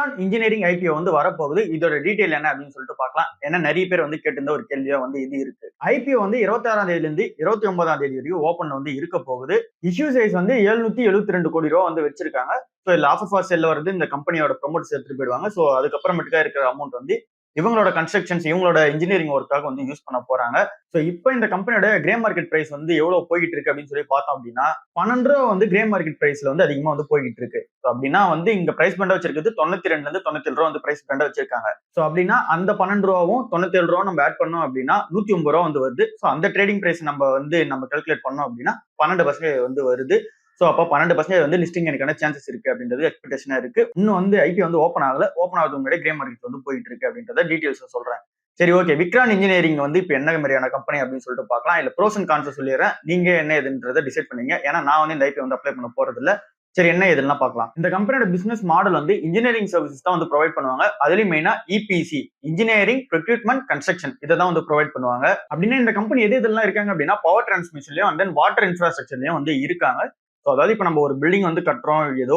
விக்ரான் engineering IPO வந்து வரப்போகுது. இதோட டீடைல் என்ன அப்படின்னு சொல்லிட்டு பார்க்கலாம். ஏன்னா நிறைய பேர் வந்து கேட்டிருந்த ஒரு கேள்வியா வந்து இது இருக்கு. ஐபிஓ வந்து 26ஆம் தேதியிலிருந்து 29ஆம் தேதி வரைக்கும் ஓபன் வந்து இருக்க போகுது. இஷ்யூ சைஸ் வந்து 772 கோடி ரூபா வந்து வச்சிருக்காங்க. ஸோ இல்ல ஆஃபர் ஃபார் செல்ல வந்து இந்த கம்பெனியோட ப்ரொமோட்டர்ஸ் எடுத்துட்டு போயிடுவாங்க. ஸோ அதுக்கப்புறமேட்டுக்கா இருக்கிற அமௌண்ட் வந்து இவங்களோட கன்ஸ்ட்ரக்ஷன்ஸ் இவங்களோட இன்ஜினியரிங் ஒர்க்காக வந்து யூஸ் பண்ண போறாங்க. ஸோ இப்போ இந்த கம்பெனியோட கிரே மார்க்கெட் பிரைஸ் வந்து எவ்வளவு போய்கிட்டு இருக்கு அப்படின்னு சொல்லி பார்த்தோம் அப்படின்னா 12 ரூபா வந்து கிரே மார்க்கெட் பிரைஸ்ல வந்து அதிகமா வந்து போய்கிட்டு இருக்கு. ஸோ அப்படின்னா வந்து இங்க பிரைஸ் பண்ட வச்சிருக்கிறது 92ல இருந்து 97 ரூபா வந்து பிரைஸ் பண்ட வச்சிருக்காங்க. ஸோ அப்படின்னா அந்த 12 ரூபாவும் 97 ரூபா நம்ம ஆட் பண்ணோம் அப்படின்னா 109 ரூபா வந்து வருது. ஸோ அந்த ட்ரேடிங் பிரைஸ் நம்ம கால்குலேட் பண்ணோம் அப்படின்னா 12% வந்து வருது. ஸோ அப்போ 12% வந்து லிஸ்டிங் எனக்கான சான்சஸ் இருக்கு அப்படின்றது எக்ஸ்பெக்டேஷனா இருக்கு. இன்னும் வந்து ஐபி வந்து ஓப்பன் ஆகல. ஓப்பன் ஆகுது முன்னாடி கிரே மார்க்கெட் வந்து போயிட்டு இருக்கு அப்படின்றத டீடைல்ஸ் சொல்றேன். சரி, ஓகே. விக்ரான் இன்ஜினியரிங் வந்து இப்போ என்ன மாதிரியான கம்பெனி அப்படின்னு சொல்லிட்டு பார்க்கலாம். இல்ல ப்ரோஸ் அண்ட் கான்ஸ் சொல்லிடுறேன். நீங்க என்ன எதுன்றதை டிசைட் பண்ணீங்க. ஏன்னா நான் வந்து இந்த ஐபி வந்து அப்ளை பண்ண போறது இல்ல. சரி, என்ன எதுலாம் பார்க்கலாம். இந்த கம்பெனியோட பிசினஸ் மாடல் வந்து இன்ஜினியரிங் சர்வீசஸ் தான் வந்து ப்ரொவைட் பண்ணுவாங்க. அதுலயும் மெயினா இபிசி, இன்ஜினியரிங் ப்ரொக்யூட்மெண்ட் கன்ஸ்ட்ரக்ஷன் இதை தான் வந்து ப்ரொவைட் பண்ணுவாங்க. அப்படின்னா இந்த கம்பெனி எது இதெல்லாம் இருக்காங்க அப்படின்னா பவர் டிரான்ஸ்மிஷன்லயும் அண்ட் தென் வாட்டர் இன்ஃப்ராஸ்ட்ரக்சர்லயும் வந்து இருக்காங்க. ஸோ அதாவது இப்போ நம்ம ஒரு பில்டிங் வந்து கட்டுறோம், ஏதோ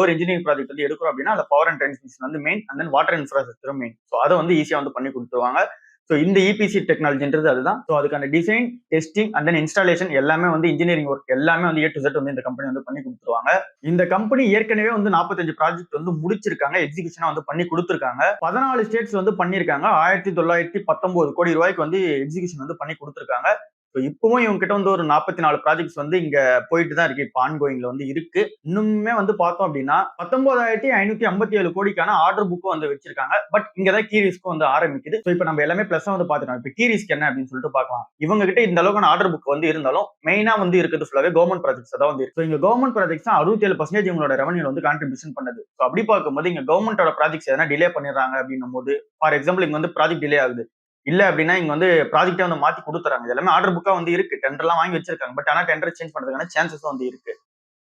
ஒரு இன்ஜினியரிங் ப்ராஜெக்ட் வந்து எடுக்கிறோம் அப்படின்னா அந்த பவர் அண்ட் டிரான்ஸ்மிஷன் வந்து மெயின் அண்ட் தென் வாட்டர் இன்ஃப்ராஸ்ட்ரக்சரும் மெயின். ஸோ அதை வந்து ஈஸியா வந்து பண்ணி கொடுத்துருவாங்க. ஸோ இந்த இபிசி டெக்னாலஜின்றது அதுதான். ஸோ அதுக்கான design, testing and then installation எல்லாமே வந்து இன்ஜினியரிங் ஒர்க் எல்லாமே வந்து A to Z வந்து இந்த கம்பெனி வந்து பண்ணி கொடுத்துருவாங்க. இந்த கம்பெனி ஏற்கனவே வந்து 45 ப்ராஜெக்ட் வந்து முடிச்சிருக்காங்க, எக்ஸிகியூஷனா வந்து பண்ணி கொடுத்துருக்காங்க. 14 ஸ்டேட்ஸ் வந்து பண்ணிருக்காங்க. 1919 கோடி ரூபாய்க்கு வந்து எக்ஸிகியூஷன் வந்து பண்ணி கொடுத்துருக்காங்க. இப்பவும் இவங்க கிட்ட வந்து ஒரு 44 ப்ராஜெக்ட்ஸ் வந்து இங்க போயிட்டு தான் இருக்கு. இப்போ ஆன்கோயிங்ல வந்து இருக்கு. இன்னுமே வந்து பார்த்தோம் அப்படின்னா 19,557 கோடிக்கான ஆர்டர் புக்கும் வந்து வச்சிருக்காங்க. பட் இங்கதான் கீ ரிஸ்க்கும் வந்து ஆரம்பிக்குது. ஸோ இப்போ நம்ம எல்லாமே பிளஸ் வந்து பாத்துட்டோம். இப்போ கீ ரிஸ்க் என்ன அப்படின்னு சொல்லிட்டு பார்க்கலாம். இவங்க கிட்ட இந்த அளவுக்கான ஆர்டர் புக் வந்து இருந்தாலும் மெயினா வந்து இருக்குது ஃபுல்லாவே கவர்மெண்ட் ப்ராஜெக்ட்ஸ் தான் வந்து இருக்கு. இங்க கவர்மெண்ட் ப்ராஜெக்ட்ஸ் 67% இவங்களோட ரெவன்யூ வந்து கான்ட்ரிபியூஷன் பண்ணுது. ஸோ அப்படி பார்க்கும்போது இங்க கவர்மெண்டோட ப்ராஜெக்ட்ஸ் எதனா டிலே பண்ணிடுறாங்க அப்படின்னும் போது, ஃபார் எக்ஸாம்பிள் இங்க வந்து ப்ராஜெக்ட் டிலே ஆகுது இல்ல அப்படின்னா இங்க வந்து ப்ராஜெக்டே வந்து மாத்தி கொடுத்துறாங்க. எல்லாமே ஆர்டர் புக்கா வந்து இருக்கு. டெண்டர் எல்லாம் வாங்கி வச்சிருக்காங்க. பட் ஆனா டெண்டர் சேஞ்ச் பண்றதுக்கான சான்சஸ் வந்து இருக்கு.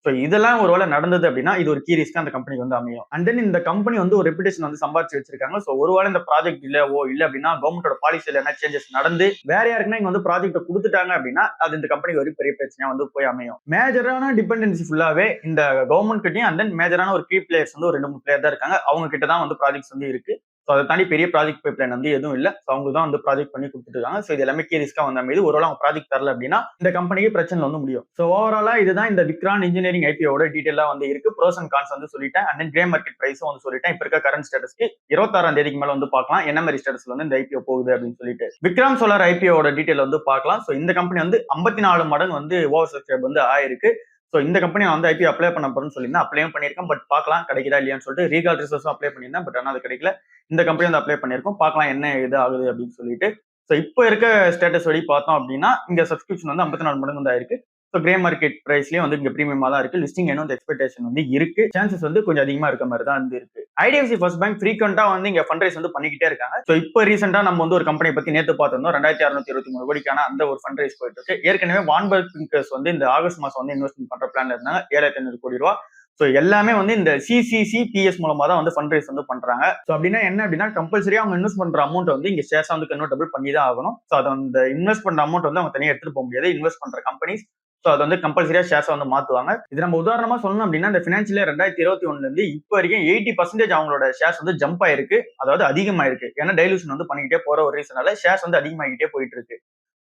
ஸோ இதெல்லாம் ஒருவேளை நடந்தது அப்படின்னா இது ஒரு கீ ரிஸ்க் அந்த கம்பெனிக்கு வந்து அமையும். அண்ட் தென் இந்த கம்பெனி வந்து ஒரு ரெப்புடேஷன் வந்து சம்பாதிச்சு வச்சிருக்காங்க. ஸோ ஒருவேளை இந்த ப்ராஜெக்ட் டிலேவோ இல்ல அப்படின்னா கவர்மெண்டோட பாலிசியில என்ன சேஞ்சஸ் நடந்து வேற யாருக்குன்னா இங்க வந்து ப்ராஜெக்ட் கொடுத்துட்டாங்க அப்படின்னா அது இந்த கம்பெனிக்கு ஒரு பெரிய பிரச்சனையா வந்து போய் அமையும். மேஜரான டிபெண்டன்சி ஃபுல்லாவே இந்த கவர்மெண்ட் கிட்டையும் அண்ட் தென் மேஜரான ஒரு கீ பிளேயர்ஸ் வந்து ஒரு 2-3 பிளேயர் தான் இருக்காங்க. அவங்க கிட்ட தான் வந்து ப்ராஜெக்ட்ஸ் வந்து இருக்கு. ஸோ அதை தாண்டி பெரிய ப்ராஜெக்ட் பைப்லைன் வந்து எதுவும் இல்லை. ஸோ அவங்க தான் வந்து ப்ராஜெக்ட் பண்ணி கொடுத்துட்டு இருக்காங்க. ஸோ இது எல்லாமே கீ ரிஸ்கா வந்த மீது ஒருவேளை அவங்க ப்ராஜெக்ட் தரல அப்படின்னா இந்த கம்பெனிக்கு பிரச்சனை வந்து முடியும். ஸோ ஓவராலா இதுதான் இந்த விக்ரான் இன்ஜினியரிங் ஐபிஓட டீடைலா வந்து இருக்கு. ப்ரோஸ் அண்ட் கான்ஸ் வந்து சொல்லிட்டேன். அண்ட் தென் கிரே மார்க்கெட் பிரைஸும் வந்து சொல்லிட்டேன். இப்போ இருக்க கரண்ட் ஸ்டேட்டஸ்க்கு 26ஆம் தேதிக்கு மேல வந்து பார்க்கலாம் என்ன மாதிரி ஸ்டேட்டஸ்ல வந்து இந்த ஐபிஓ போகுது அப்படின்னு சொல்லிட்டு. விக்ரம் சோலார் ஐபிஓட டீடைல் வந்து பார்க்கலாம். ஸோ இந்த கம்பெனி வந்து 54 மடங்கு வந்து ஓவர் சப்ஸ்கிரைப் வந்து ஆயிருக்கு. ஸோ இந்த கம்பெனி வந்து ஐபி அப்ளை பண்ண போறேன்னு சொல்லியிருந்தேன். அப்ளையும் பண்ணியிருக்கேன். பட் பார்க்கலாம் கிடைக்குதா இல்லையான்னு சொல்லிட்டு. ரீகால் ரிசோர்ஸும் அப்ளை பண்ணியிருந்தேன். பட் ஆனால் அது கிடைக்கல. இந்த கம்பெனி வந்து அப்ளை பண்ணியிருக்கோம். பார்க்கலாம் என்ன இது ஆகுது அப்படின்னு சொல்லிட்டு. ஸோ இப்போ இருக்க ஸ்டேட்டஸ் வழி பார்த்தோம் அப்படின்னா இங்க சப்ஸ்கிரிப்ஷன் வந்து 54 மடங்கு வந்து ஆயிருக்கு. ஸோ கிரே மார்க்கெட் பிரைஸ்லயும் வந்து இங்க பிரீமியமா தான் இருக்கு. லிஸ்டிங் என்ன வந்து எக்ஸ்பெக்டேஷன் வந்து இருக்கு. சான்சஸ் வந்து கொஞ்சம் அதிகமா இருக்க மாதிரி தான் வந்து இருக்கு. ஐடிஎஃப்சி ஃபர்ஸ்ட் பேங்க் ஃப்ரீக்வெண்டா வந்து இங்க ஃபண்ட் ரைஸ் வந்து பண்ணிக்கிட்டே இருக்காங்க. ஸோ இப்போ ரீசெண்டா நம்ம வந்து ஒரு கம்பெனி பத்தி நேற்று பார்த்திருந்தோம். 2623 கோடிக்கான அந்த ஒரு ஃபண்ட் ரைஸ் போயிட்டு இருக்கு. ஏற்கனவே வான்பர்க் பிங்கர்ஸ் வந்து இந்த ஆகஸ்ட் மாசம் வந்து இன்வெஸ்ட்மெண்ட் பண்ற பிளான்ல இருந்தாங்க 7,500 கோடி ரூபாய். ஸோ எல்லாமே வந்து இந்த சிசிசிபிஎஸ் மூலமா தான் வந்து ஃபண்ட் ரைஸ் வந்து பண்றாங்க. ஸோ அப்படின்னா என்ன அப்படின்னா கம்பல்சரியா அவங்க இன்வெஸ்ட் பண்ற அமௌண்ட் வந்து இங்க ஷேர்ஸ் வந்து கன்வெர்டபிள் பண்ணி தான் ஆகணும். ஸோ அதை அந்த இன்வெஸ்ட் பண்ற அமௌண்ட் வந்து அவங்க தனியாக எடுத்துட்டு போக முடியாது. இன்வெஸ்ட் பண்ற கம்பெனிஸ் ஸோ அது வந்து கம்பல்சரியா ஷேர்ஸ் வந்து மாத்துவாங்க. இது நம்ம உதாரணமா சொல்லணும் அப்படின்னா இந்த பினான்சியல் 2021 இருந்து இப்போ வரைக்கும் 80% அவங்களோட ஷேர்ஸ் வந்து ஜம்ப் ஆயிருக்கு. அதாவது அதிகமாயிருக்கு. ஏன்னா டைலூஷன் வந்து பண்ணிக்கிட்டே போற ஒரு ரீசனால ஷேர்ஸ் வந்து அதிகமாகிட்டே போயிட்டு இருக்கு.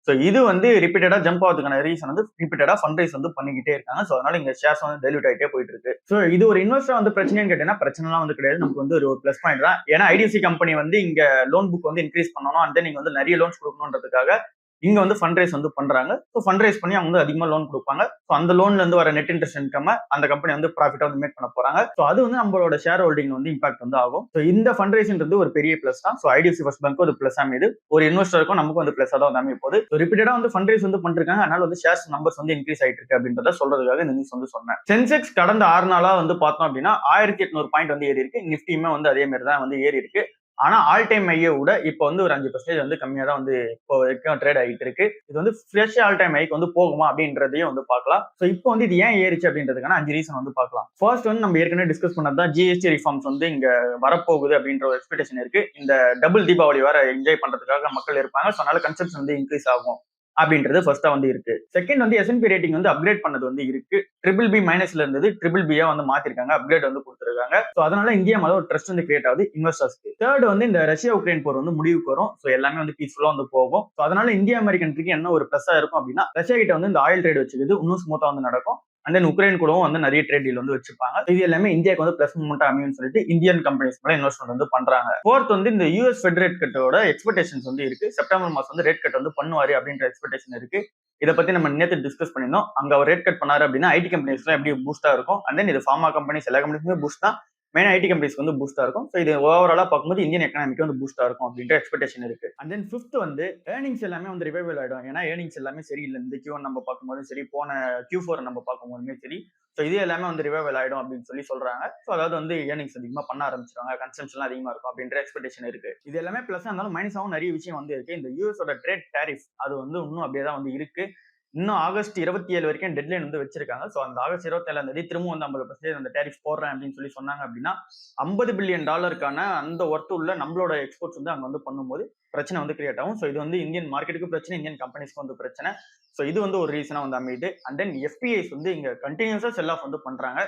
ஸோ இது வந்து ரிப்பீட்டடா ஜம்ப் ஆகிறதுக்கான ரீசன் வந்து ரிப்பீட்டடா ஃபண்ட் ரைஸ் வந்து பண்ணிக்கிட்டே இருக்காங்க. ஸோ அதனால இங்க ஷேர்ஸ் வந்து டைல்யூட் ஆகிட்டே போயிட்டு இருக்கு. ஸோ இது ஒரு இன்வெஸ்டர் வந்து பிரச்சனைன்னு கேட்டீங்கன்னா பிரச்சனைலாம் வந்து கிடையாது. நமக்கு வந்து ஒரு பிளஸ் பாயிண்ட் தான். ஏன்னா ஐடிஎஃப்சி கம்பெனி வந்து இங்க லோன் புக் வந்து இன்க்ரீஸ் பண்ணணும் அண்ட் தென் நீங்க வந்து நிறைய லோன்ஸ் கொடுக்கணுன்றதுக்காக இங்க வந்து ஃபண்ட் ரைஸ் வந்து பண்றாங்க. ஸோ ஃபண்ட் ரைஸ் பண்ணி அவங்க வந்து அதிகமா லோன் கொடுப்பாங்க. ஸோ அந்த லோன்ல இருந்து வர நெட் இன்ட்ரெஸ்ட் இன்கம் அந்த கம்பெனி வந்து ப்ராஃபிட்டா வந்து மேக் பண்ண போறாங்க. ஸோ அது வந்து நம்மளோட ஷேர் ஹோல்டிங் வந்து இம்பாக்ட் வந்து ஆகும். ஸோ இந்த ஃபண்ட் ரைஸ்ன்றது ஒரு பெரிய பிளஸ் தான். ஸோ ஐடிஎஃப்சி ஃபர்ஸ்ட் பேங்க் ஒரு பிளஸ் அமைது. ஒரு இன்வெஸ்டருக்கும் நமக்கும் வந்து பிளஸ் தான் வந்து அமைய போகுது. ஸோ ரிப்பீட்டடா வந்து ஃபண்ட் ரைஸ் வந்து பண்ணிருக்காங்க. அதனால வந்து ஷேர்ஸ் நம்பர்ஸ் வந்து இன்க்ரீஸ் ஆயிட்டு இருக்கு அப்படின்றத சொல்றதுக்காக இந்த நியூஸ் வந்து சொன்னேன். சென்செக்ஸ் கடந்த 6 நாளா வந்து பார்த்தோம் அப்படின்னா 1800 பாயிண்ட் வந்து ஏறி இருக்கு. நிஃப்டியுமே வந்து அதே மாதிரி தான் வந்து ஏறி இருக்கு. ஆனா ஆல் டைம் ஹையை விட இப்போ வந்து ஒரு 5% வந்து கம்மியா தான் வந்து இப்போ வரைக்கும் ட்ரேட் ஆகிட்டு இருக்கு. இது வந்து ஃப்ரெஷ் ஆல் டைம் ஹைக்கு வந்து போகுமா அப்படின்றதையும் வந்து பார்க்கலாம். ஸோ இப்போ வந்து இது ஏன் ஏறிச்சு அப்படின்றதுக்கான 5 ரீசன் வந்து பார்க்கலாம். ஃபர்ஸ்ட் வந்து நம்ம ஏற்கனவே டிஸ்கஸ் பண்ணது தான் ஜிஎஸ்டி ரிஃபார்ம்ஸ் வந்து இங்க வரப்போகுது அப்படின்ற ஒரு எக்ஸ்பெக்டேஷன் இருக்கு. இந்த டபுள் தீபாவளி வர என்ஜாய் பண்றதுக்காக மக்கள் இருப்பாங்க. ஸோ அதனால கன்சம்ஷன் வந்து இன்க்ரீஸ் ஆகும் அப்படின்றது ஃபர்ஸ்டா வந்து இருக்கு. செகண்ட் வந்து S&P ரேட்டிங் வந்து அப்கிரேட் பண்ணது வந்து இருக்கு. BBB- இருந்தது BBB-யா வந்து மாத்திருக்காங்க. அப்கிரேட் வந்து கொடுத்திருக்காங்க. சோ அதனால இந்தியா மேல ஒரு ட்ரஸ்ட் வந்து கிரியேட் ஆகுது இன்வெஸ்டர்ஸ்க்கு. தேர்ட் வந்து இந்த ரஷ்யா உக்ரைன் போர் வந்து முடிவுக்கு வரும். சோ எல்லாமே வந்து பீஸ்ஃபுல்லா வந்து போகும். சோ அதனால இந்தியா அமெரிக்கனுக்கு என்ன ஒரு பிளஸ்ஸா இருக்கும் அப்படின்னா, ரஷ்யா கிட்ட வந்து இந்த ஆயில் ட்ரேட் வச்சுக்கிறது இன்னும் ஸ்மூத்தா வந்து நடக்கும். அண்ட் தென் உக்ரைன் கூடவும் வந்து நிறைய ட்ரேட் டீல் வந்து வச்சுப்பாங்க. இது எல்லாமே இந்தியாவுக்கு வந்து பிளஸ் மூமெண்ட் அமையும் சொல்லிட்டு இந்தியன் கம்பெனிஸ் மேல இன்வெஸ்ட்மெண்ட் வந்து பண்றாங்க. ஃபோர்த் வந்து இந்த யூஎஸ் ஃபெட் ரேட் கட்டோட எக்ஸ்பெக்டேஷன்ஸ் வந்து இருக்கு. செப்டம்பர் மாசம் வந்து ரேட் கட் வந்து பண்ணுவாரு அப்படின்ற எக்ஸ்பெக்டேஷன் இருக்கு. இதை பத்தி நம்ம நேற்று டிஸ்கஸ் பண்ணியிருந்தோம். அங்க அவர் ரேட் கட் பண்ணாரு அப்படின்னா ஐடி கம்பெனிஸ்லாம் எப்படி பூஸ்டா இருக்கும். அண்ட் தென் இது ஃபார்மா கம்பெனிஸ் எல்லா கம்பெனிஸுமே பூஸ்ட் தான். மெயினா ஐடி கம்பெனிஸ்க்கு வந்து பூஸ்டா இருக்கும். ஸோ இது ஓவராலா பார்க்கும்போது இந்தியன் எக்கனாமிக்கு வந்து பூஸ்டா இருக்கும் அப்படின்ற எக்ஸ்பெக்டேஷன் இருக்கு. அண்ட் தென் ஃபிஃப்த் வந்து ஏர்னிங்ஸ் எல்லாமே வந்து ரிவைவல் ஆயிடும். ஏன்னா ஏர்னிங்ஸ் எல்லாமே சரியில்லை. இந்த Q1 நம்ம பார்க்கும்போதும் சரி, போன Q4 நம்ம பார்க்கும்போதுமே சரி. ஸோ இது எல்லாமே வந்து ரிவைவல் ஆயிடும் அப்படின்னு சொல்றாங்க. ஸோ அதாவது வந்து ஏர்னிங்ஸ் அதிகமா பண்ண ஆரம்பிச்சிருவாங்க, கன்சம்ஷன் அதிகமா இருக்கும் அப்படின்ற எக்ஸ்பெக்டேஷன் இருக்கு. இது எல்லாமே பிளஸ் இருந்தாலும் மைனஸாவும் நிறைய விஷயம் வந்து இருக்கு. இந்த யூஎஸோட ட்ரேட் டாரிஃப் அது வந்து இன்னும் அப்படியே தான் வந்து இருக்கு. இன்னும் ஆகஸ்ட் 27 வரைக்கும் டெட்லைன் வந்து வச்சிருக்காங்க. சோ அந்த ஆகஸ்ட் 27ஆம் தேதி திரும்ப வந்து 50% அந்த டாரிஃப் போடுறேன் அப்படின்னு சொன்னாங்க அப்படின்னா $50 பில்லியன் அந்த ஒர்த் உள்ள நம்மளோட எக்ஸ்போர்ட்ஸ் வந்து அங்க வந்து பண்ணும்போது பிரச்சனை வந்து கிரியேட் ஆகும். சோ இது வந்து இந்தியன் மார்க்கெட்டுக்கு பிரச்சனை, இந்தியன் கம்பெனிஸ்க்கு வந்து பிரச்சனை. சோ இது வந்து ஒரு ரீசனா வந்து அமையுது. அண்ட் தென் FPIs வந்து இங்க கண்டினியூஸா செல் ஆஃப் வந்து பண்றாங்க,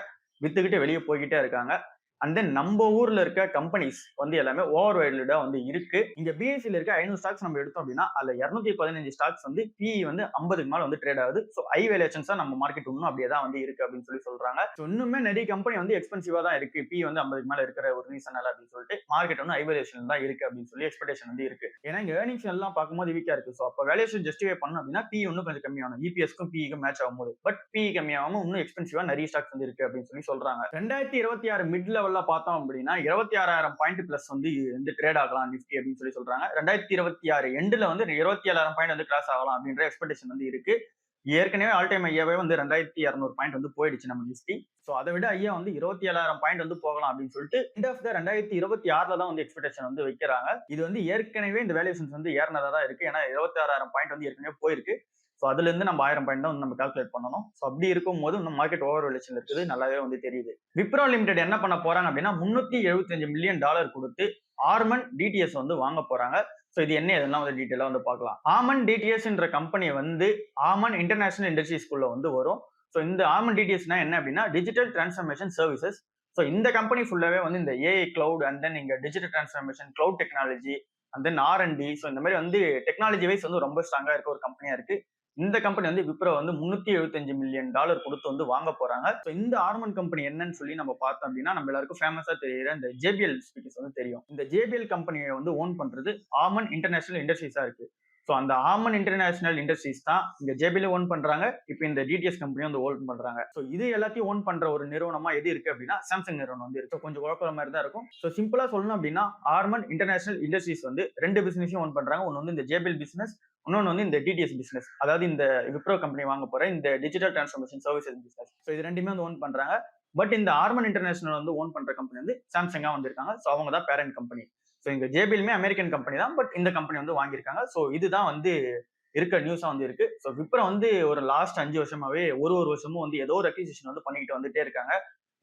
வித்துக்கிட்டு வெளியே போய்கிட்டே இருக்காங்க. அண்ட் தென் நம்ம ஊர்ல இருக்க கம்பெனிஸ் வந்து எல்லாமே ஓவர் வேல்யூடா வந்து இருக்கு. இங்க BSEல இருக்க 500 ஸ்டாக்ஸ் நம்ம எடுத்தோம் அப்படின்னா அதுல 215 ஸ்டாக்ஸ் வந்து PE வந்து 50க்கு மேல வந்து ட்ரேட் ஆகுது. சோ ஹை வேல்யூஷன்ஸா நம்ம மார்க்கெட் இன்னும் அப்படியே தான் வந்து இருக்கு அப்படின்னு சொல்றாங்க. சோ இன்னுமே நிறைய கம்பெனி வந்து எக்ஸ்பென்சிவா தான் இருக்கு. PE வந்து 50க்கு மேல இருக்கிற ஒரு ரீசனால அப்படின்னு சொல்லிட்டு மார்க்கெட் வந்து ஹை வேல்யூஷன் தான் இருக்கு அப்படின்னு எக்ஸ்பெக்டேஷன் வந்து இருக்கு. ஏன்னா இங்க ஏர்னிங்ஸ் எல்லாம் பார்க்கும்போது வீக்கா இருக்கு. சோ அப்ப வேல்யூஷன் ஜஸ்டிஃபை பண்ணணும் அப்படின்னா PE இன்னும் கொஞ்சம் கம்மியாகும். EPSக்கும் PEக்கும் மேட்ச் ஆகும்போது. பட் PE கம்மியாகாம இன்னும் எக்ஸ்பென்சிவா நிறைய ஸ்டாக்ஸ் வந்து இருக்கு அப்படின்னு சொல்றாங்க. 2026 மிட் லெவல்ல பார்த்தோம் அப்படின்னா 26,000 பாயிண்ட் பிளஸ் வந்து ட்ரேட் ஆகலாம் நிஃப்டி அப்படின்னு சொல்றாங்க. 2026 எண்ட்ல வந்து 27,000 பாயிண்ட் வந்து கிராஸ் ஆகலாம் அப்படின்ற எக்ஸ்பெக்டேஷன் வந்து இருக்கு. ஏற்கனவே ஆல் டைம் ஐயாவே வந்து 2,200 பாயிண்ட் வந்து போயிடுச்சு நம்ம நிஃப்டி. சோ அதை விட ஐயா வந்து 27,000 பாயிண்ட் வந்து போகலாம் அப்படின்னு சொல்லிட்டு எண்ட் ஆஃப் த 2026ல தான் வந்து எக்ஸ்பெக்டேஷன் வந்து வைக்கிறாங்க. இது வந்து ஏற்கனவே இந்த வேல்யூஷன்ஸ் வந்து ஏறினதா தான் இருக்கு. ஏன்னா 26,000 பாயிண்ட் வந்து ஏற்கனவே போயிருக்கு. சோ அதுல இருந்து நம்ம 1000 பாயிண்ட் தான் வந்து நம்ம கால்குலேட் பண்ணணும். சோ அப்படி இருக்கும் போது இந்த மார்க்கெட் ஓவர் வேல்யூஷன் இருக்குது நல்லாவே வந்து தெரியுது. விப்ரோ லிமிடெட் என்ன பண்ண போறாங்க அப்படின்னா $375 மில்லியன் கொடுத்து ஆர்மன் DTS வந்து வாங்க போறாங்க. சோ இது என்ன இதெல்லாம் வந்து டீடைலா வந்து பார்க்கலாம். ஆமன் DTSன்ற கம்பெனி வந்து ஆமன் இன்டர்நேஷனல் இண்டஸ்ட்ரீஸ்குள்ள வந்து வரும். சோ இந்த ஆமன் DTSனா என்ன அப்படின்னா டிஜிட்டல் டிரான்ஸ்ஃபர்மேஷன் சர்வீசஸ். சோ இந்த கம்பெனி ஃபுல்லாவே வந்து இந்த AI கிளவுட் அண்ட் தென் இங்க digital transformation, cloud technology and then R&D. So இந்த மாதிரி வந்து டெக்னாலஜி வைஸ் வந்து ரொம்ப ஸ்ட்ராங்கா இருக்க ஒரு கம்பெனியா இருக்கு. இந்த கம்பெனி வந்து விப்ரோ வந்து $375 மில்லியன் கொடுத்து வந்து வாங்க போறாங்க. இந்த ஆர்மன் கம்பெனி என்னன்னு சொல்லி நம்ம பார்த்தோம் அப்படின்னா நம்ம எல்லாருக்கும் ஃபேமஸா தெரியுற இந்த JBL ஸ்பீக்கர்ஸ் வந்து தெரியும். இந்த JBL கம்பெனியை வந்து ஓன் பண்றது ஆமன் இன்டர்நேஷனல் இண்டஸ்ட்ரீஸா இருக்கு. சோ அந்த ஆமன் இன்டர்நேஷனல் இண்டஸ்ட்ரீஸ் தான் இங்க JBL ஓன் பண்றாங்க. இப்போ இந்த DTS கம்பெனி வந்து ஓன் பண்றாங்க. சோ இது எல்லாத்தையும் ஓன் பண்ற ஒரு நிறுவனமா எது இருக்கு அப்படின்னா சாம்சங் நிறுவனம் வந்து இருக்கு. கொஞ்சம் குழப்பற மாதிரி தான் இருக்கும். சோ சிம்பிளா சொல்லணும் அப்படின்னா ஆர்மன் இன்டர்நேஷனல் இண்டஸ்ட்ரீஸ் வந்து ரெண்டு பிசினஸையும் ஓன் பண்றாங்க. ஒன்னு வந்து இந்த JBL பிசினஸ், இன்னொன்னு வந்து இந்த DTS பிசினஸ். அதாவது இந்த விப்ரோ கம்பெனி வாங்க போற இந்த digital transformation services business. So இது ரெண்டுமே வந்து ஓன் பண்றாங்க. பட் இந்த ஆர்மன் இன்டர்நேஷனல் வந்து ஓன் பண்ற கம்பெனி வந்து சாம்சங்கா வந்திருக்காங்க. சோ அவங்க தான் பேரண்ட் கம்பெனி. சோ இங்க JBLமே அமெரிக்கன் கம்பெனி தான். பட் இந்த கம்பெனி வந்து வாங்கியிருக்காங்க. சோ இதுதான் வந்து இருக்க நியூஸா வந்து இருக்கு. சோ விப்ரோ வந்து ஒரு லாஸ்ட் 5 வருஷமாவே ஒரு வருஷமும் வந்து ஏதோ ஒரு அக்விசிஷன் வந்து பண்ணிக்கிட்டு வந்துட்டே இருக்காங்க.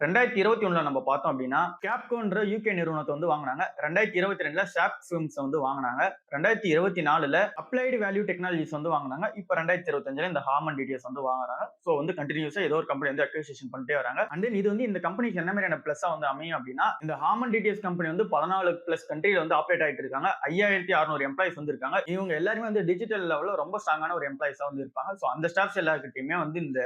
2021ல நம்ம பார்த்தோம் அப்படின்னா கேப்கோன்ற UK நிறுவனத்தை வந்து வாங்கினாங்க. 2022ல ஷாப் ஃபிலிம்ஸ் வந்து வாங்கினாங்க. 2024ல அப்ளைடு வேல்யூ டெக்னாலஜிஸ் வந்து வாங்கினாங்க. இப்ப 2025ல இந்த ஹார்மன் DTS வந்து வாங்குறாங்க. சோ வந்து கண்டினியூஸா ஏதோ ஒரு கம்பெனி வந்து அக்விசிஷன் பண்ணிட்டே வராங்க. அண்ட் தென் இது வந்து இந்த கம்பெனிக்கு என்ன மாதிரியான பிளஸ்ஸா வந்து அமையும் அப்படின்னா இந்த ஹார்மன் DTS கம்பெனி வந்து 14 பிளஸ் கண்ட்ரில வந்து ஆப்ரேட் ஆயிட்டு இருக்காங்க. 5,600 எம்ப்ளாயிஸ் வந்து இருக்காங்க. இவங்க எல்லாருமே வந்து டிஜிட்டல் லெவல்ல ரொம்ப ஸ்ட்ராங்கான ஒரு எம்ப்ளாயிஸா வந்து இருப்பாங்க. சோ அந்த ஸ்டாஃப்ஸ் எல்லாருக்கிட்டையுமே வந்து இந்த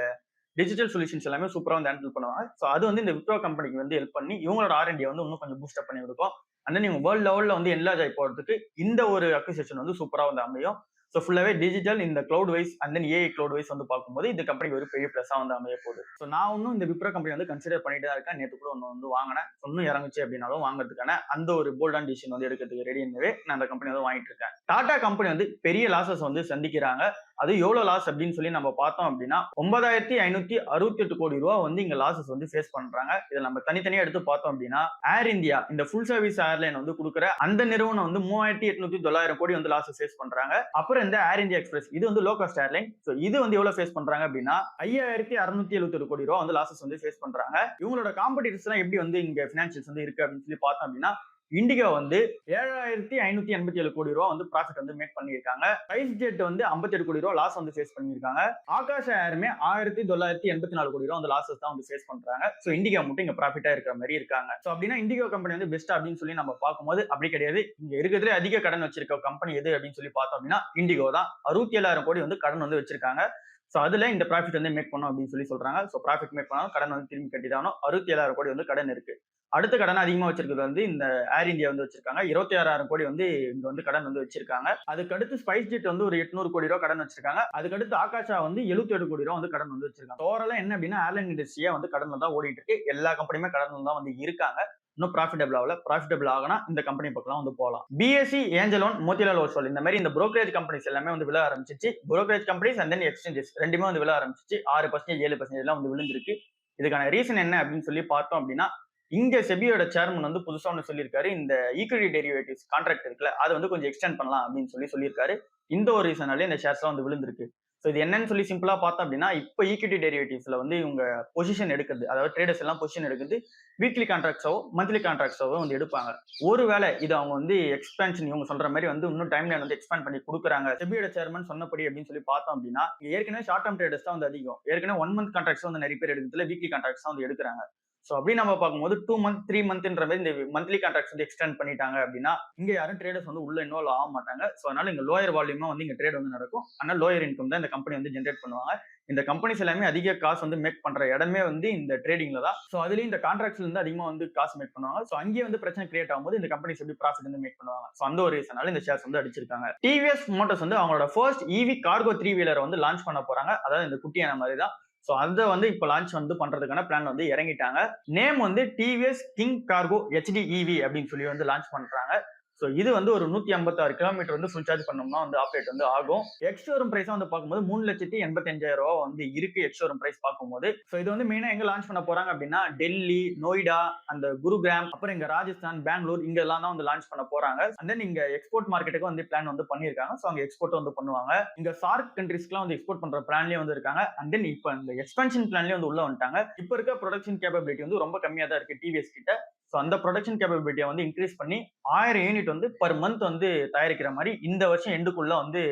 டிஜிட்டல் சொல்யூஷன்ஸ் எல்லாமே சூப்பரா வந்து ஹேண்டில் பண்ணுவாங்க. சோ அது வந்து இந்த விப்ரோ கம்பெனிக்கு வந்து ஹெல்ப் பண்ணி இவங்களோட R&D வந்து இன்னும் கொஞ்சம் பூஸ்ட் அப் பண்ணி கொடுக்கும். அண்ட் தென் இவங்க வேர்ல்ட் லெவல்ல வந்து என்லார்ஜ் ஆகி போறதுக்கு இந்த ஒரு அக்விசிஷன் வந்து சூப்பரா வந்து அமையும். சோ ஃபுல்லாவே டிஜிட்டல் இந்த cloud wise and then AI cloud wise வந்து பார்க்கும்போது இந்த கம்பெனி ஒரு பெரிய பிளஸா வந்து அமைய போகுது. சோ நான் இன்னும் இந்த விப்ரோ கம்பெனி வந்து கன்சிடர் பண்ணிட்டு தான் இருக்கேன். நேத்து கூட ஒன்னு வந்து வாங்கினேன். இன்னும் இறங்குச்சு அப்படின்னாலும் வாங்குறதுக்கான அந்த ஒரு போல்டான டிசிஷன் வந்து எடுக்கிறதுக்கு ரெடி எனவே நான் அந்த கம்பெனி வந்து வாங்கிட்டு இருக்கேன். டாடா கம்பெனி வந்து பெரிய லாசஸ் வந்து சந்திக்கிறாங்க. அது எவ்வளவு லாஸ் அப்படின்னு சொல்லி நம்ம பார்த்தோம் அப்படின்னா 9,568 கோடி ரூபாய் வந்து இங்க லாசஸ் வந்து ஃபேஸ் பண்றாங்க. இதை நம்ம தனித்தனியா எடுத்து பார்த்தோம் அப்படின்னா ஏர் இந்தியா இந்த ஃபுல் சர்வீஸ் ஏர்லைன் வந்து கொடுக்குற அந்த நிறுவனம் வந்து 3,809 கோடி வந்து லாசஸ் ஃபேஸ் பண்றாங்க. அப்புறம் இந்த ஏர் இந்தியா எக்ஸ்பிரஸ் இது வந்து லோ காஸ்ட் ஏர்லைன். சோ இது வந்து எவ்வளவு ஃபேஸ் பண்றாங்க அப்படின்னா 5,671 கோடி ரூபாய் வந்து லாசஸ் வந்து ஃபேஸ் பண்றாங்க. இவங்களோட காம்படிட்டர்ஸ் எல்லாம் எப்படி வந்து இங்க பினான்சியல்ஸ் வந்து இருக்கு அப்படின்னு சொல்லி பார்த்தோம் அப்படின்னா இண்டிகோ வந்து 7,587 கோடி ரூபா வந்து ப்ராஃபிட் வந்து மேக் பண்ணியிருக்காங்க. ஸ்பைஸ் ஜெட் வந்து 57 கோடி ரூபா லாஸ் வந்து ஃபேஸ் பண்ணியிருக்காங்க. ஆகாஷ் ஏருமே 1984 கோடி ரூபா வந்து லாஸஸ் தான் வந்து ஃபேஸ் பண்றாங்க. ஸோ இண்டிகோ மட்டும் இங்க ப்ராஃபிட்டா இருக்கிற மாதிரி இருக்காங்க. ஸோ அப்படின்னா இண்டிகோ கம்பெனி வந்து பெஸ்ட் அப்படின்னு சொல்லி நம்ம பார்க்கும்போது அப்படி கிடையாது. இங்க இருக்கிறதுல அதிக கடன் வச்சிருக்க கம்பெனி எது அப்படின்னு சொல்லி பார்த்தோம் அப்படின்னா இண்டிகோ தான். 67,000 கோடி வந்து கடன் வந்து வச்சிருக்காங்க. ஸோ அதுல இந்த ப்ராஃபிட் வந்து மேக் பண்ணும் அப்படின்னு சொல்லி சொல்றாங்க. ஸோ ப்ராஃபிட் மேக் பண்ணாலும் கடன் வந்து திரும்பி கட்டி தான் 67,000 கோடி வந்து கடன் இருக்கு. அடுத்த கடன் அதிகமா வச்சிருக்கிறது வந்து இந்த ஏர் இந்தியா வந்து வச்சிருக்காங்க. 26,000 கோடி வந்து இங்க வந்து கடன் வந்து வச்சிருக்காங்க. அதுக்கடுத்து ஸ்பைஸ் ஜெட் வந்து ஒரு 800 கோடி ரூபா கடன் வச்சிருக்காங்க. அதுக்கடுத்து ஆகாஷா வந்து 77 கோடி ரூபா வந்து கடன் வந்து வச்சிருக்காங்க. ஓவராலா என்ன அப்படின்னா ஏர்லைன் இண்டஸ்ட்ரியா வந்து கடன்ல தான் ஓடிட்டு இருக்கு. எல்லா கம்பெனியுமே கடன்ல தான் வந்து இருக்காங்க. இன்னும் ப்ராஃபிட்டபிள் ஆகல. ப்ராஃபிட்டபிள் ஆகனா இந்த கம்பெனி பக்கம் வந்து போகலாம். பிஎஸ்சி, ஏஞ்சலோன், மோதிலால் ஓஸ்வால் இந்த மாதிரி இந்த brokerage கம்பெனிஸ் எல்லாமே வந்து விழ ஆரம்பிச்சிச்சு. brokerage companies and then exchanges ரெண்டுமே வந்து விழ ஆரம்பிச்சிச்சு. 6% 7% எல்லாம் வந்து விழுந்திருக்கு. இதுக்கான ரீசன் என்ன அப்படின்னு சொல்லி பார்த்தோம் அப்படின்னா இங்க செபியோட சேர்மன் வந்து புதுசா ஒன்று சொல்லியிருக்காரு. இந்த ஈக்விட்டி டெரிவேட்டிவ்ஸ் கான்ட்ராக்ட் இருக்குல்ல அதை வந்து கொஞ்சம் எக்ஸ்டெண்ட் பண்ணலாம் அப்படின்னு சொல்லியிருக்காரு. இந்த ஒரு ரீசனாலே இந்த ஷேர்ஸ்லாம் வந்து விழுந்திருக்கு. ஸோ இது என்னன்னு சொல்லி சிம்பிளா பார்த்தோம் அப்படின்னா இப்போ ஈக்விட்டி டெரிவேட்டிவ்ஸ்ல வந்து இவங்க பொசிஷன் எடுக்கிறது, அதாவது ட்ரேடர்ஸ் எல்லாம் பொசிஷன் எடுக்கிறது வீக்லி கான்ட்ராக்ட்ஸோ மந்த்லி கான்ட்ராக்ட்ஸோ வந்து எடுப்பாங்க. ஒருவேளை இது அவங்க வந்து எக்ஸ்பேன்ஷன் இவங்க சொல்ற மாதிரி வந்து இன்னும் டைம் லைன் வந்து எக்ஸ்பேண்ட் பண்ணி கொடுக்குறாங்க செபியோட சேர்மன் சொன்னபடி அப்படின்னு சொல்லி பார்த்தோம் அப்படின்னா ஏற்கனவே ஷார்ட் டர்ம் ட்ரேடர்ஸ் தான் வந்து அதிகம். ஏற்கனவே 1 மந்த் கான்ட்ராக்ட்ஸ் வந்து நிறைய பேர் எடுக்கிறதுல வீக்லி கான்ட்ராக்ட்ஸ் தான் வந்து எடுக்கிறாங்க. ஸோ அப்படி நம்ம பார்க்கும்போது 2 மந்த் 3 மந்த்ன்ற மாதிரி இந்த மந்த்லி கான்ட்ராக்ட்ஸ் வந்து எக்ஸ்டெண்ட் பண்ணிட்டாங்க அப்படின்னா இங்க யாரும் ட்ரேடர்ஸ் வந்து உள்ள இன்வால்வ் ஆக மாட்டாங்க. ஸோ அதனால இங்க லோயர் வால்யூமா வந்து இங்க ட்ரேட் வந்து நடக்கும். ஆனால் லோயர் இன்கம் தான் இந்த கம்பெனி வந்து ஜென்ரேட் பண்ணுவாங்க. இந்த கம்பெனிஸ் எல்லாமே அதிக காசு வந்து மேக் பண்ற இடமே வந்து இந்த ட்ரேடிங்ல தான். ஸோ அதுலயும் இந்த கான்ட்ராக்ட்ஸ்ல இருந்து அதிகமா வந்து காசு மேக் பண்ணுவாங்க. ஸோ அங்கேயே வந்து பிரச்சனை கிரியேட் ஆகும்போது இந்த கம்பெனிஸ் எப்படி ப்ராஃபிட் வந்து மேக் பண்ணுவாங்க. ஸோ அந்த ஒரு ரீசனால இந்த ஷேர்ஸ் வந்து அடிச்சிருக்காங்க. டிவிஎஸ் மோட்டர்ஸ் வந்து அவங்களோட ஃபர்ஸ்ட் இவி கார்கோ 3 வீலர் வந்து லான்ச் பண்ண போறாங்க. அதாவது இந்த குட்டியான மாதிரி தான். ஸோ அதை வந்து இப்போ லான்ச் வந்து பண்றதுக்கான பிளான் வந்து இறங்கிட்டாங்க. நேம் வந்து TVS king cargo HD EV அப்படின்னு சொல்லி வந்து லான்ச் பண்றாங்க. ஸோ இது வந்து ஒரு 156 கிலோமீட்டர் வந்து ஃபுல் சார்ஜ் பண்ணோம்னா வந்து ஆப்ரேட் வந்து ஆகும். எக்ஸ்ஷோரூம் பிரைஸா வந்து பார்க்கும்போது 3,85,000 ரூபா வந்து இருக்கு எக்ஸ்ஷோரூம் பிரைஸ் பார்க்கும்போது. ஸோ இது வந்து மெயினா எங்க லான்ச் பண்ண போறாங்க அப்படின்னா டெல்லி, நோய்டா, அந்த குருகிராம், அப்புறம் இங்க ராஜஸ்தான், பெங்களூர் இங்க எல்லாம் தான் வந்து லான்ச் பண்ண போறாங்க. அண்ட் தென் இங்க எக்ஸ்போர்ட் மார்க்கெட்டுக்கு வந்து பிளான் வந்து பண்ணிருக்காங்க. ஸோ அங்க எக்ஸ்போர்ட் வந்து பண்ணுவாங்க. இங்க சார்க் கண்ட்ரிஸ்க்குலாம் வந்து எக்ஸ்போர்ட் பண்ற பிளான்லயே வந்து இருக்காங்க. அண்ட் தென் இப்போ இந்த எக்ஸ்பென்ஷன் பிளான்லயே வந்து உள்ள வந்துட்டாங்க. இப்போ இருக்க ப்ரொடக்ஷன் கேப்பபிலிட்டி வந்து ரொம்ப கம்மியா தான் இருக்கு டிவிஎஸ் கிட்ட. ஸோ அந்த ப்ரொடக்ஷன் கேப்பபிலிட்டியை வந்து இன்க்ரீஸ் பண்ணி 1000 யூனிட் வந்து பர் மந்த் வந்து தயாரிக்கிற மாதிரி இந்த வருஷம் எண்டுக்குள்ள வந்து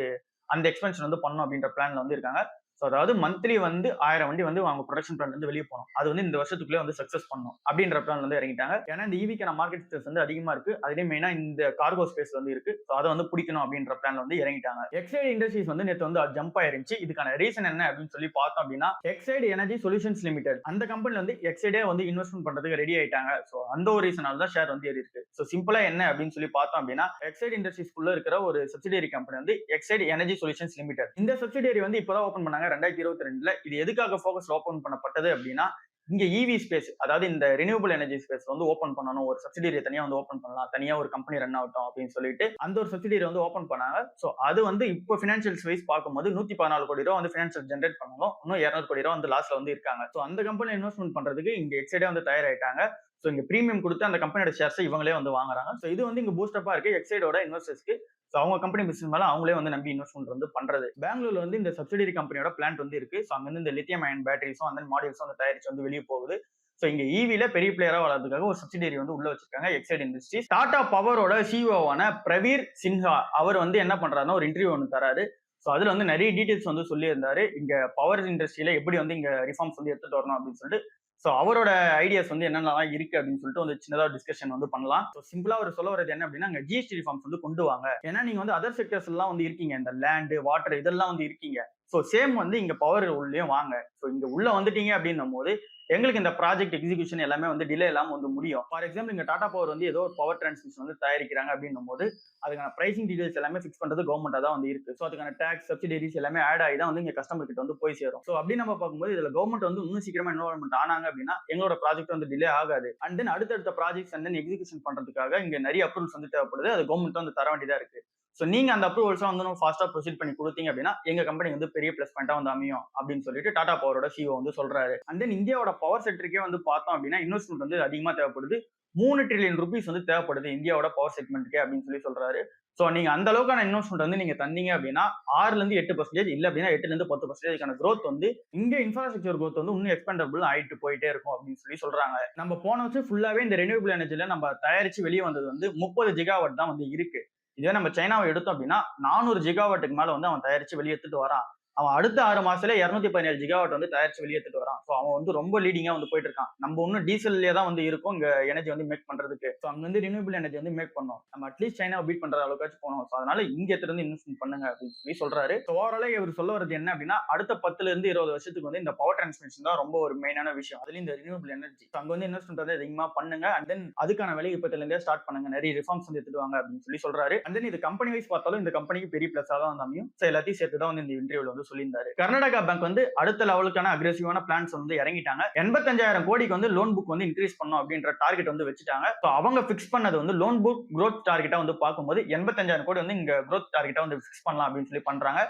அந்த எக்ஸ்பென்ஷன் வந்து பண்ணணும் அப்படின்ற பிளான்ல வந்து இருக்காங்க. ஸோ அதாவது மந்த்லி வந்து 1000 வண்டி வந்து அவங்க ப்ரொடக்ஷன் பிளான் வந்து வெளியே போகணும். அது வந்து இந்த வருஷத்துக்குள்ளே வந்து சக்சஸ் பண்ணணும் அப்படின்ற பிளான் வந்து இறங்கிட்டாங்க. ஏன்னா இந்த ஈவிக்கான மார்க்கெட் ஸ்பேஸ் வந்து அதிகமா இருக்கு. அதுலேயே மெயினா இந்த கார்கோ ஸ்பேஸ் வந்து இருக்கு. ஸோ அதை வந்து பிடிக்கணும் அப்படின்ற பிளான் வந்து இறங்கிட்டாங்க. எக்ஸைடு இண்டஸ்ட்ரீஸ் வந்து நேற்று வந்து ஜம்ப் ஆயிருந்துச்சு. இதுக்கான ரீசன் என்ன அப்படின்னு சொல்லி பார்த்தோம் அப்படின்னா எக்ஸைடு எனர்ஜி சொல்யூஷன்ஸ் லிமிடெட் அந்த கம்பெனி வந்து எக்ஸைடே வந்து இன்வெஸ்ட்மெண்ட் பண்றதுக்கு ரெடி ஆயிட்டாங்க. ஸோ அந்த ஒரு ரீசனால தான் ஷேர் வந்து ஏறி இருக்கு. ஸோ சிம்பிளா என்ன அப்படின்னு சொல்லி பார்த்தோம் அப்படின்னா எக்ஸைடு இண்டஸ்ட்ரீஸ்க்குள்ள இருக்கிற ஒரு சப்சிடரி கம்பெனி வந்து எக்ஸைடு எனர்ஜி சொல்யூஷன்ஸ் லிமிடெட். இந்த சப்சிடரி வந்து இப்போதான் ஓப்பன் பண்ணாங்க 2022. இது எதுக்காக ஃபோக்கஸ் ஓபன் பண்ணப்பட்டது அப்படின்னா இங்க இவி ஸ்பேஸ், அதாவது இந்த ரினியூவபிள் எனர்ஜி ஸ்பேஸ் வந்து ஓபன் பண்ணணும். ஒரு சப்சிடரி தனியா வந்து ஓபன் பண்ணலாம், தனியா ஒரு கம்பெனி ரன் ஆகட்டும் அப்படின்னு சொல்லிட்டு அந்த ஒரு சப்சிடரி வந்து ஓபன் பண்ணாங்க. ஸோ அது வந்து இப்போ பினான்சியல்ஸ் வைஸ் பார்க்கும்போது 114 கோடி ரூபா வந்து பினான்சியல் ஜென்ரேட் பண்ணணும். இன்னும் 200 கோடி ரூபா வந்து லாஸ்ல வந்து இருக்காங்க. ஸோ அந்த கம்பெனி இன்வெஸ்ட்மெண்ட் பண்றதுக்கு இங்க எக்ஸைடே வந்து தயாராயிட்டாங்க. ஸோ இங்க பிரீமியம் கொடுத்து அந்த கம்பெனியோட ஷேர்ஸ் இவங்களே வந்து வாங்குறாங்க. ஸோ இது வந்து இங்க பூஸ்டப்பா இருக்கு எக்ஸைடோட இன்வெஸ்டர்ஸ்க்கு. ஸோ அவங்க கம்பெனி பிசினஸ் மேல அவங்களே வந்து நம்பி இன்வெஸ்ட்மெண்ட் வந்து பண்றது. பெங்களூர்ல வந்து இந்த சப்சிடரி கம்பெனியோட பிளான்ட் வந்து இருக்கு. ஸோ அங்க வந்து இந்த லித்தியம் அயன் பேட்டரிஸும் அந்த மாடியூல்ஸும் வந்து தயாரிச்சு வந்து வெளியே போகுது. ஸோ இங்க ஈவில பெரிய பிளேயரா வளர்றதுக்காக ஒரு சப்சிடரி வந்து உள்ள வச்சிருக்காங்க எக்ஸைட் இண்டஸ்ட்ரீஸ். டாடா பவரோட சிஇஓவான பிரவீர் சின்ஹா அவர் வந்து என்ன பண்றாருன்னா ஒரு இன்டர்வியூ ஒன்று தராரு. ஸோ அதுல வந்து நிறைய டீடைல்ஸ் வந்து சொல்லியிருந்தாரு. இங்க பவர் இண்டஸ்ட்ரியில எப்படி வந்து இங்க ரிஃபார்ம்ஸ் வந்து எடுத்துட்டு வரணும் அப்படின்னு சொல்லிட்டு. ஸோ அவரோட ஐடியாஸ் வந்து என்னென்னலாம் இருக்கு அப்படின்னு சொல்லிட்டு வந்து சின்னதாக டிஸ்கஷன் வந்து பண்ணலாம். ஸோ சிம்பிளா ஒரு சொல்ல வரது என்ன அப்படின்னா ஜிஎஸ்டி ரிஃபார்ம்ஸ் வந்து கொண்டு வாங்க. ஏன்னா நீங்க வந்து அதர் செக்டர்ஸ் எல்லாம் வந்து இருக்கீங்க, இந்த லேண்ட், வாட்டர் இதெல்லாம் வந்து இருக்கீங்க. ஸோ சேம் வந்து இங்க பவர் உள்ளேயும் வாங்க. ஸோ இங்க உள்ள வந்துட்டீங்க அப்படின்னும் போது எங்களுக்கு இந்த ப்ராஜெக்ட் எக்ஸிகியூஷன் எல்லாமே வந்து டிலே இல்லாம வந்து முடியும். ஃபார் எக்ஸாம்பிள் இங்க டாடா பவர் வந்து ஏதோ ஒரு பவர் டிரான்ஸ்மிஷன் வந்து தயாரிக்கிறாங்க அப்படின்னும் போது அதுக்கான பிரைசிங் டீடைல்ஸ் எல்லாமே ஃபிக்ஸ் பண்றது கவர்மெண்டா தான் வந்து இருக்கு. ஸோ அதுக்கான டாக்ஸ் சப்சிடரிஸ் எல்லாமே ஆட் ஆகி தான் வந்து இங்க கஸ்டமர் கிட்ட வந்து போய் சேரும். ஸோ அப்படி நம்ம பார்க்கும்போது இதுல கவர்மெண்ட் வந்து இன்னும் சீக்கிரமா இன்வால்வ்மெண்ட் ஆனாங்க அப்படின்னா எங்களோட ப்ராஜெக்ட் வந்து டிலே ஆகாது. அண்ட் தென் அடுத்தடுத்த ப்ராஜெக்ட்ஸ் அண்ட் தென் எக்ஸிகியூஷன் பண்றதுக்காக இங்க நிறைய அப்ரூவல்ஸ் வந்து தேவைப்படுது. அது கவர்மெண்ட் வந்து தர வேண்டியதா இருக்கு. ஸோ நீங்க அந்த அப்ரூவல்ஸ் வந்து ஃபாஸ்டா ப்ரொசீட் பண்ணி கொடுத்தீங்க அப்படின்னா எங்க கம்பெனி வந்து பெரிய பிளஸ் பாயிண்டா வந்து அமையும் அப்படின்னு சொல்லிட்டு டாடா பவரோட சிஓ வந்து சொல்றாரு. அண்ட் தென் இந்தியாவோட பவர் செக்டருக்கே வந்து பார்த்தோம் அப்படின்னா இன்வெஸ்ட்மெண்ட் வந்து அதிகமா தேவைப்படுது. 3 ட்ரில்லியன் ருபீஸ் வந்து தேவைப்படுது இந்தியாவோட பவர் செக்மெண்ட்டுக்கே அப்படின்னு சொல்லி சொல்றாரு. சோ நீங்க அந்த அளவுக்கான இன்வெஸ்ட்மெண்ட் வந்து நீங்க தந்தீங்க அப்படின்னா 6ல இருந்து 8% இல்ல அப்படின்னா 8ல இருந்து 10% growth வந்து இங்க இன்ஃப்ராஸ்ட்ரக்சர் growth வந்து இன்னும் எக்ஸ்பெண்டபிள் ஆயிட்டு போயிட்டே இருக்கும் அப்படின்னு சொல்லி சொல்றாங்க. நம்ம போன வருஷம் ஃபுல்லாவே இந்த ரெனியூபிள் எனர்ஜில நம்ம தயாரிச்சு வெளியே வந்தது வந்து 30 ஜிகாவாட் தான் வந்து இருக்கு. இதே நம்ம சைனாவை எடுத்தோம் அப்படின்னா 400 ஜிகாவாட்டுக்கு மேல வந்து அவன் தயாரிச்சு வெளியே எடுத்துட்டு வரான். அவன் அடுத்த 6 மாசத்துல 217 ஜிகாவாட் வந்து தயாரிச்சு வெளியே எடுத்துட்டு வரான். ஸோ அவன் வந்து ரொம்ப லீடிங்கா வந்து போயிட்டு இருக்கான். நம்ம இன்னும் டீசல்லே தான் வந்து இருக்கும் இங்க எனர்ஜி வந்து மேக் பண்றதுக்கு. ஸோ அங்க வந்து ரினியூபிள் எனர்ஜி வந்து மேக் பண்ணோம். நம்ம அட்லீஸ்ட் சைனாவை பீட் பண்ற அளவுக்காச்சும் போனோம். ஸோ அதனால இங்க எடுத்துட்டு வந்து இன்வெஸ்ட்மெண்ட் பண்ணுங்க அப்படின்னு சொல்லி சொல்றாரு. ஸோ ஓவராலா இவர் சொல்ல வரது என்ன அப்படின்னா அடுத்த 10ல இருந்து 20 வருஷத்துக்கு வந்து இந்த பவர் டிரான்ஸ்மிஷன் தான் ரொம்ப ஒரு மெயினான விஷயம். அதுல இந்த ரினியூபிள் எனர்ஜி அங்க வந்து இன்வெஸ்ட்மெண்ட் வந்து அதிகமா பண்ணுங்க. அண்ட் தென் அதுக்கான வேலையை இப்பத்துல இருந்தே ஸ்டார்ட் பண்ணுங்க. நிறைய ரிஃபார்ம்ஸ் வந்து எடுத்துட்டு வாங்க அப்படின்னு சொல்லி சொல்றாரு. அண்ட் தென் இது கம்பெனி வைஸ் பார்த்தாலும் இந்த கம்பெனிக்கு பெரிய பிளஸா தான் வந்து அமையும். ஸோ எல்லாத்தையும் சேர்த்து தான் வந்து இந்த இன்டர்வியூல வந்து சொல்லியிருந்தாரு. கர்நாடகா பேங்க் வந்து அடுத்த லெவலுக்கான அக்ரெசிவான பிளான்ஸ் வந்து இறங்கிட்டாங்க. 85,000 கோடிக்கு வந்து லோன் புக் வந்து இன்க்ரீஸ் பண்ணணும் அப்படின்ற டார்கெட் வந்து வச்சுட்டாங்க. ஸோ அவங்க ஃபிக்ஸ் பண்ணது வந்து லோன் புக் growth டார்கெட்டா வந்து பார்க்கும்போது 85,000 கோடி வந்து இங்க growth டார்கெட்டா வந்து ஃபிக்ஸ் பண்ணலாம் அப்படின்னு சொல்லி பண்றாங்க.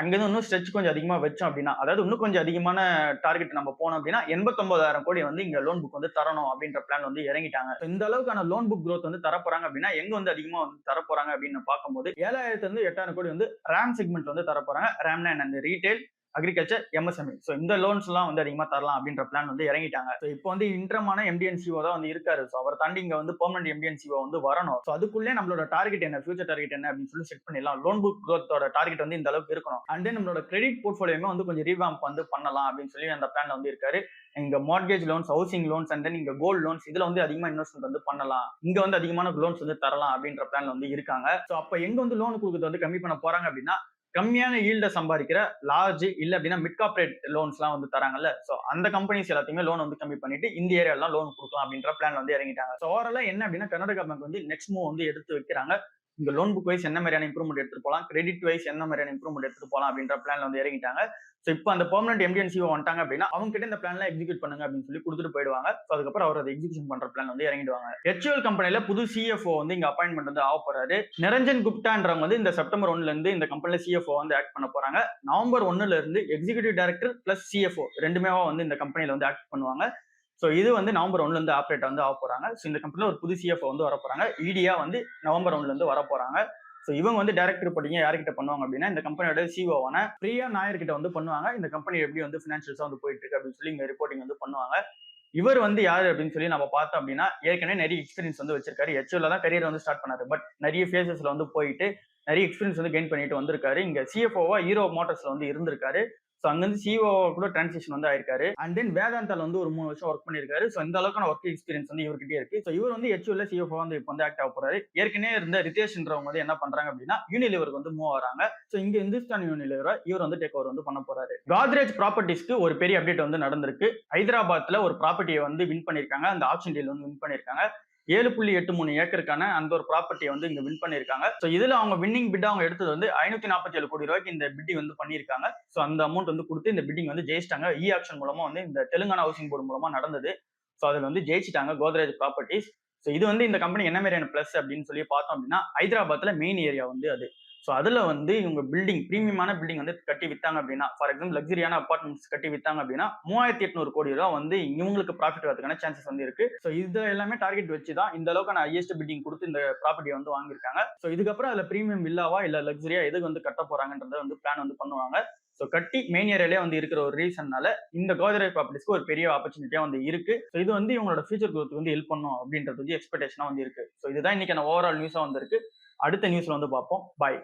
அங்கிருந்து இன்னும் ஸ்ட்ரெச் கொஞ்சம் அதிகமா வச்சோம் அப்படின்னா அதாவது இன்னும் கொஞ்சம் அதிகமான டார்கெட் நம்ம போனோம் அப்படின்னா 89,000 கோடி வந்து இங்க லோன் புக் வந்து தரணும் அப்படின்ற பிளான் வந்து இறங்கிட்டாங்க. இந்த அளவுக்கான லோன் புக் growth வந்து தரப்போறாங்க அப்படின்னா எங்க வந்து அதிகமா வந்து தரப்போறாங்க அப்படின்னு பார்க்கும்போது 7,000 இருந்து 8,000 கோடி வந்து ரேம் செக்மெண்ட் வந்து தரப்போறாங்க. ரேம்னா என்ன? Retail, agriculture, MSME. ஸோ இந்த லோன்ஸ் எல்லாம் வந்து அதிகமா தரலாம் அப்படின்ற பிளான் வந்து இறங்கிட்டாங்க. ஸோ இப்போ வந்து இன்டர்மான எம்டிஎன்சிஓ தான் வந்து இருக்காரு. ஸோ அவர் தாண்டி இங்க வந்து பெர்மனன்ட் எம்டிஎன்சிஓ வந்து வரணும். ஸோ அதுக்குள்ளே நம்மளோட டார்கெட் என்ன, ஃபியூச்சர் டார்கெட் என்ன அப்படின்னு சொல்லி செட் பண்ணிடலாம். லோன் புக் growthோட டார்கெட் வந்து இந்த அளவுக்கு இருக்கணும். அண்ட் தென் நம்மளோட கிரெடிட் போர்ட்ஃபோலியோமே வந்து கொஞ்சம் ரீவாம்ப் வந்து பண்ணலாம் அப்படின்னு சொல்லி அந்த பிளான்ல வந்து இருக்காரு. இங்க mortgage loans, housing loans and then இங்க கோல்டு லோன்ஸ் இதுல வந்து அதிகமா இன்வெஸ்ட்மெண்ட் வந்து பண்ணலாம். இங்க வந்து அதிகமான லோன்ஸ் வந்து தரலாம் அப்படின்ற பிளான்ல வந்து இருக்காங்க. ஸோ அப்ப எங்க வந்து லோன் கொடுக்கறது வந்து கம்மி பண்ண போறாங்க அப்படின்னா கம்மியான ஈல்ட சம்பாதிக்கிற லார்ஜ் இல்ல அப்படின்னா மிட் கார்பரேட் லோன்ஸ் எல்லாம் வந்து தராங்கல்ல. சோ அந்த கம்பெனிஸ் எல்லாத்தையுமே லோன் வந்து கம்மி பண்ணிட்டு இந்த ஏரியாலாம் லோன் கொடுக்கலாம் அப்படின்ற பிளான் வந்து இறங்கிட்டாங்க. ஸோ ஓவராலா என்ன அப்படின்னா கர்நாடகா பேங்க் வந்து நெக்ஸ்ட் மூவ் வந்து எடுத்து வைக்கிறாங்க. இங்க லோன் புக் வைஸ் என்ன மாதிரியான இம்ப்ரூவ்மெண்ட் எடுத்துட்டு போகலாம், கிரெடிட் வைஸ் என்ன மாதிரியான இம்ப்ரூவ்மெண்ட் எடுத்துட்டு போகலாம் அப்படின்ற பிளான்ல வந்து இறங்கிட்டாங்க. ஸோ இப்போ அந்த பெர்மனன்ட் எம்டிஎன்சிஓ வந்துட்டாங்க அப்படின்னா அவங்க கிட்ட இந்த பிளான்ல எக்ஸிக்யூட் பண்ணுங்க அப்படின்னு சொல்லி கொடுத்துட்டு போயிடுவாங்க. ஸோ அதுக்கப்புறம் அவர் அதை எக்ஸிக்யூஷன் பண்ற பிளான் வந்து இறங்கிடுவாங்க. ஹெச்யூஎல் கம்பெனில புது சிஎஃப்ஓ வந்து இங்க அப்பாயின்மெண்ட் வந்து ஆக போறாரு. நிரஞ்சன் குப்தான்றவங்க வந்து இந்த செப்டம்பர் 1ல இருந்து இந்த கம்பெனில சிஎஃப்ஓ வந்து ஆக்ட் பண்ண போறாங்க. நவம்பர் 1ல இருந்து எக்ஸிக்யூட்டிவ் டைரக்டர் பிளஸ் சிஎஃப்ஓ ரெண்டுமே வந்து இந்த கம்பெனில வந்து ஆக்ட் பண்ணுவாங்க. ஸோ இது வந்து நவம்பர் 1ல இருந்து ஆப்ரேட் வந்து ஆக போறாங்க. ஸோ இந்த கம்பெனில ஒரு புது சிஎஃப்ஓ வந்து வர போறாங்க. இடியா வந்து நவம்பர் 1ல இருந்து வர போறாங்க. ஸோ இவங்க வந்து டைரக்ட் ரிப்போர்ட்டிங் யார்கிட்ட பண்ணுவாங்க அப்படின்னா இந்த கம்பெனியோட சிஓவான பிரியா நாயர் கிட்ட வந்து பண்ணுவாங்க. இந்த கம்பெனி எப்படி வந்து ஃபினான்ஷியல்ஸா வந்து போயிட்டு இருக்கு அப்படின்னு சொல்லி இங்க ரிப்போர்ட்டிங் வந்து பண்ணுவாங்க. இவர் வந்து யாரு அப்படின்னு சொல்லி நம்ம பார்த்தோம் அப்படின்னா ஏற்கனவே நிறைய எக்ஸ்பீரியன்ஸ் வந்து வச்சிருக்காரு. ஹெச்ஓல தான் கரியர் வந்து ஸ்டார்ட் பண்ணாரு. பட் நிறைய ஃபேசஸ்ல வந்து போயிட்டு நிறைய எக்ஸ்பீரியன்ஸ் வந்து கெயின் பண்ணிட்டு வந்திருக்காரு. இங்க சிஎஃப்ஓவா ஹீரோ மோட்டார்ஸ்ல வந்து இருந்திருக்காரு. ஸோ அங்கிருந்து சிஓ கூட டிரான்சிஷன் வந்து ஆயிருக்காரு. அண்ட் தென் வேதாந்தால வந்து ஒரு 3 வருஷம் ஒர்க் பண்ணிருக்காரு. ஸோ இந்த அளவுக்கான ஒர்க் எக்ஸ்பீரியன்ஸ் வந்து இவர்கிட்டயே இருக்கு. ஸோ இவர் வந்து ஹெச்ஓல சிஎஃப்ஓ வந்து இப்போ வந்து ஆக்ட் ஆக போறாரு. ஏற்கனவே இருந்த ரிதேஷ்ன்றவங்க வந்து என்ன பண்றாங்க அப்படின்னா யூனிலிவருக்கு வந்து மூவ் ஆறாங்க. ஸோ இங்க இந்துஸ்தான் யூனிலிவரை இவர் வந்து டேக் ஓவர் வந்து பண்ண போறாரு. காத்ரேஜ் ப்ராப்பர்ட்டிஸ்க்கு ஒரு பெரிய அப்டேட் வந்து நடந்திருக்கு. ஹைதராபாத்ல ஒரு ப்ராப்பர்ட்டியை வந்து வின் பண்ணிருக்காங்க. அந்த ஆப்ஷன் டீல் வந்து வின் பண்ணிருக்காங்க. 7.83 ஏக்கருக்கான அந்த ஒரு ப்ராப்பர்ட்டியை வந்து இங்க வின் பண்ணிருக்காங்க. சோ இதுல அவங்க வின்னிங் பிட் அவங்க எடுத்தது வந்து 547 கோடி ரூபாய்க்கு இந்த பிட்டி வந்து பண்ணிருக்காங்க. சோ அந்த அமௌண்ட் வந்து கொடுத்து இந்த பிட்டிங் வந்து ஜெயிச்சிட்டாங்க. இ ஆக்ஷன் மூலமா வந்து இந்த தெலுங்கானா ஹவுசிங் போர்டு மூலமா நடந்தது. சோ அதுல வந்து ஜெயிச்சிட்டாங்க கோத்ரேஜ் ப்ராப்பர்ட்டிஸ். சோ இது வந்து இந்த கம்பெனி என்ன மாதிரியான பிளஸ் அப்படின்னு சொல்லி பார்த்தோம் அப்படின்னா ஹைதராபாத்ல மெயின் ஏரியா வந்து அது. சோ அதுல வந்து இவங்க பில்டிங் பிரீமியமான பில்டிங் வந்து கட்டி வித்தாங்க அப்படின்னா ஃபார் எக்ஸாம்பிள் லக்ஸரியான அபார்ட்மெண்ட்ஸ் கட்டி வித்தாங்க அப்படின்னா 3,800 கோடி ரூபாய் வந்து இவங்களுக்கு ப்ராஃபிட் வரதுக்கான சான்சஸ் வந்து இருக்கு. சோ இது எல்லாமே டார்கெட் வச்சு தான் இந்த அளவுக்கான ஹையஸ்ட் பில்டிங் கொடுத்து இந்த ப்ராப்பர்ட்டியை வந்து வாங்கியிருக்காங்க. சோ இதுக்கப்புறம் அதுல பிரீமியம் வில்லாவா இல்ல லக்ஸரியா எதுக்கு வந்து கட்ட போறாங்கன்றத வந்து பிளான் வந்து பண்ணுவாங்க. சோ கட்டி மெயின் ஏரியாலே வந்து இருக்கிற ஒரு ரீசன்னால இந்த கோத்ரேஜ் ப்ராப்பர்ட்டிஸ்க்கு ஒரு பெரிய ஆப்பர்ச்சுனிட்டியா வந்து இருக்கு. சோ இது வந்து இவங்களோட ஃபியூச்சர் growth வந்து ஹெல்ப் பண்ணும் அப்படின்றது வந்து எக்ஸ்பெக்டேஷனா வந்து இருக்கு. சோ இதுதான் இன்னைக்கான ஓவரால் நியூஸா வந்து இருக்கு. அடுத்த நியூஸ்ல வந்து பார்ப்போம். பாய்.